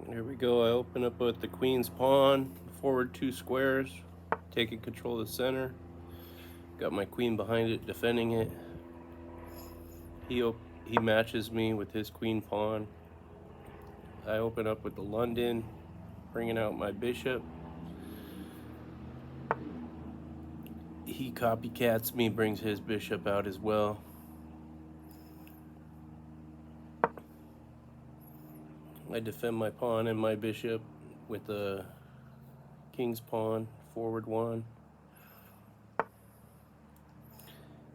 Here we go. I open up with the queen's pawn, forward 2 squares, taking control of the center. Got my queen behind it, defending it. He matches me with his queen pawn. I open up with the London, bringing out my bishop. He copycats me, brings his bishop out as well. I defend my pawn and my bishop with the king's pawn, forward 1.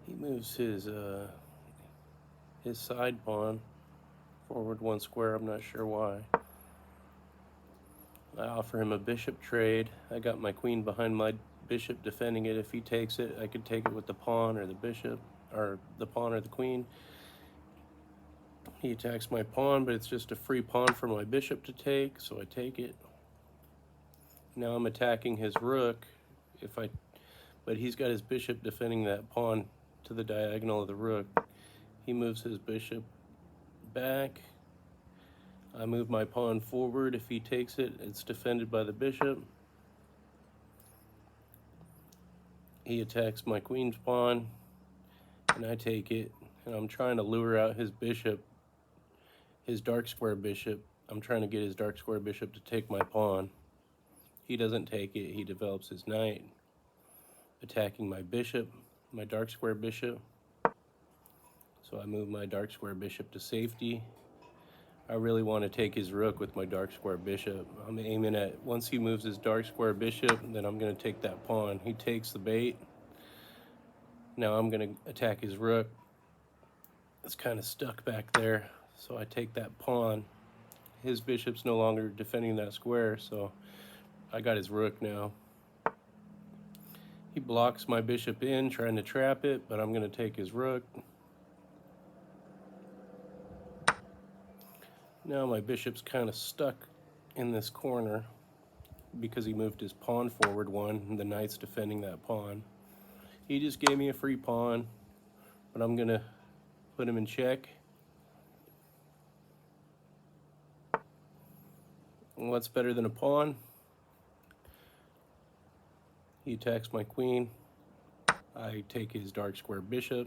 He moves his side pawn, forward 1 square, I'm not sure why. I offer him a bishop trade. I got my queen behind my bishop defending it. If he takes it, I could take it with the pawn or the bishop, or the pawn or the queen. He attacks my pawn, but it's just a free pawn for my bishop to take, so I take it. Now I'm attacking his rook, but he's got his bishop defending that pawn to the diagonal of the rook. He moves his bishop back. I move my pawn forward. If he takes it, it's defended by the bishop. He attacks my queen's pawn, and I take it, and I'm trying to lure out his bishop, his dark square bishop. I'm trying to get his dark square bishop to take my pawn. He doesn't take it. He develops his knight, attacking my bishop, my dark square bishop. So I move my dark square bishop to safety. I really want to take his rook with my dark square bishop. I'm aiming at, once he moves his dark square bishop, then I'm going to take that pawn. He takes the bait. Now I'm going to attack his rook. It's kind of stuck back there, so I take that pawn. His bishop's no longer defending that square, so I got his rook now. He blocks my bishop in, trying to trap it, but I'm going to take his rook. Now my bishop's kind of stuck in this corner because he moved his pawn forward 1, and the knight's defending that pawn. He just gave me a free pawn, but I'm going to put him in check. And what's better than a pawn? He attacks my queen. I take his dark square bishop.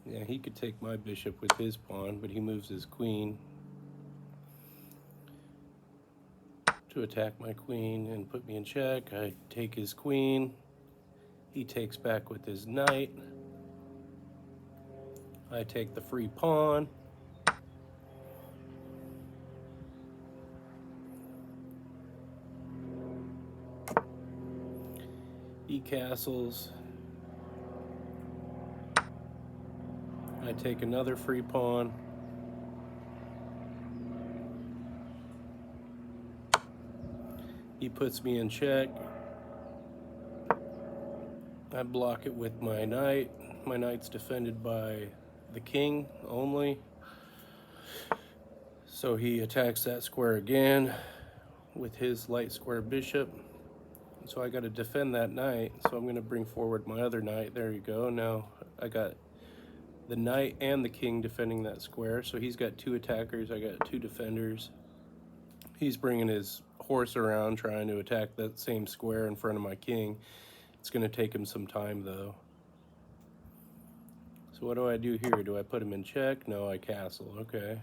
Yeah, he could take my bishop with his pawn, but he moves his queen to attack my queen and put me in check. I take his queen. He takes back with his knight. I take the free pawn. He castles. I take another free pawn. He puts me in check. I block it with my knight. My knight's defended by the king only. So he attacks that square again with his light square bishop. So I got to defend that knight. So I'm going to bring forward my other knight. There you go. Now I got the knight and the king defending that square. So he's got 2 attackers. I got 2 defenders. He's bringing his horse around trying to attack that same square in front of my king. It's going to take him some time though. So what do I do here? Do I put him in check? No, I castle. Okay.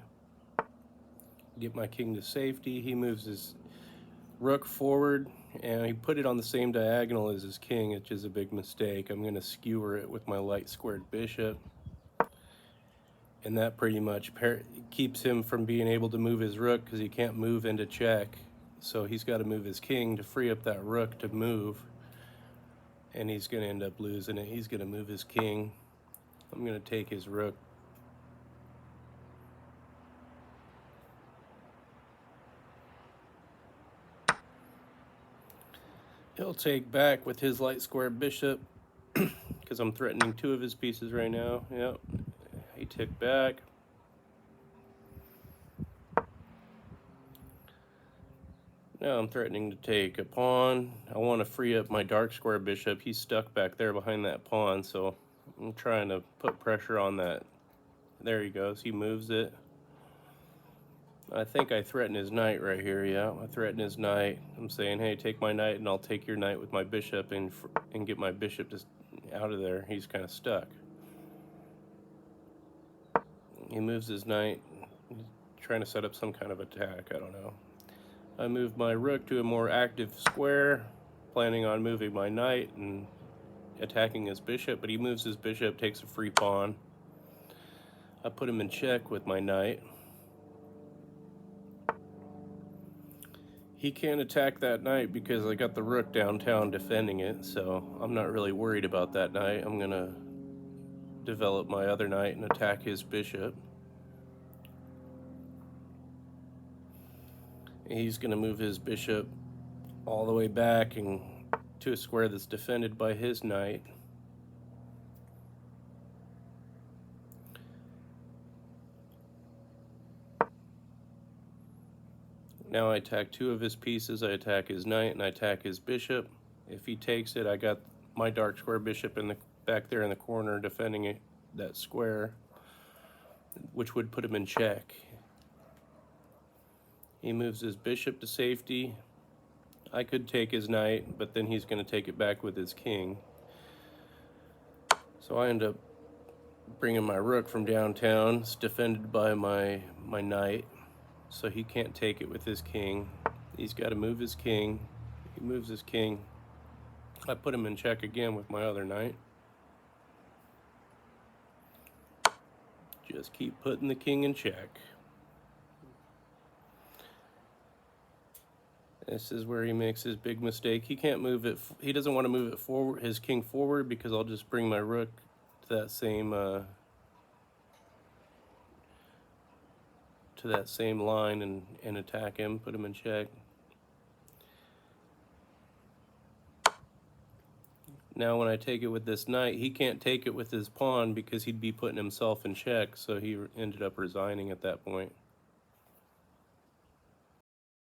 Get my king to safety. He moves his rook forward, and he put it on the same diagonal as his king, which is a big mistake. I'm going to skewer it with my light squared bishop, and that pretty much keeps him from being able to move his rook because he can't move into check. So he's got to move his king to free up that rook to move, and he's going to end up losing it. He's going to move his king. I'm going to take his rook. He'll take back with his light square bishop because I'm threatening 2 of his pieces right now. Yep, he took back. Now I'm threatening to take a pawn. I want to free up my dark square bishop. He's stuck back there behind that pawn, so I'm trying to put pressure on that. There he goes. He moves it. I think I threaten his knight right here, yeah. I threaten his knight. I'm saying, hey, take my knight and I'll take your knight with my bishop and get my bishop just out of there. He's kind of stuck. He moves his knight, trying to set up some kind of attack, I don't know. I move my rook to a more active square, planning on moving my knight and attacking his bishop, but he moves his bishop, takes a free pawn. I put him in check with my knight. He can't attack that knight because I got the rook downtown defending it, so I'm not really worried about that knight. I'm going to develop my other knight and attack his bishop. He's going to move his bishop all the way back and to a square that's defended by his knight. Now I attack two of his pieces. I attack his knight and I attack his bishop. If he takes it, I got my dark square bishop in the back there in the corner defending it, that square, which would put him in check. He moves his bishop to safety. I could take his knight, but then he's going to take it back with his king. So I end up bringing my rook from downtown. It's defended by my knight, so he can't take it with his king. He's got to move his king. He moves his king. I put him in check again with my other knight. Just keep putting the king in check. This is where he makes his big mistake. He can't move it. He doesn't want to move it forward, his king forward, because I'll just bring my rook to that same line and attack him, put him in check. Now when I take it with this knight, he can't take it with his pawn because he'd be putting himself in check, so he ended up resigning at that point.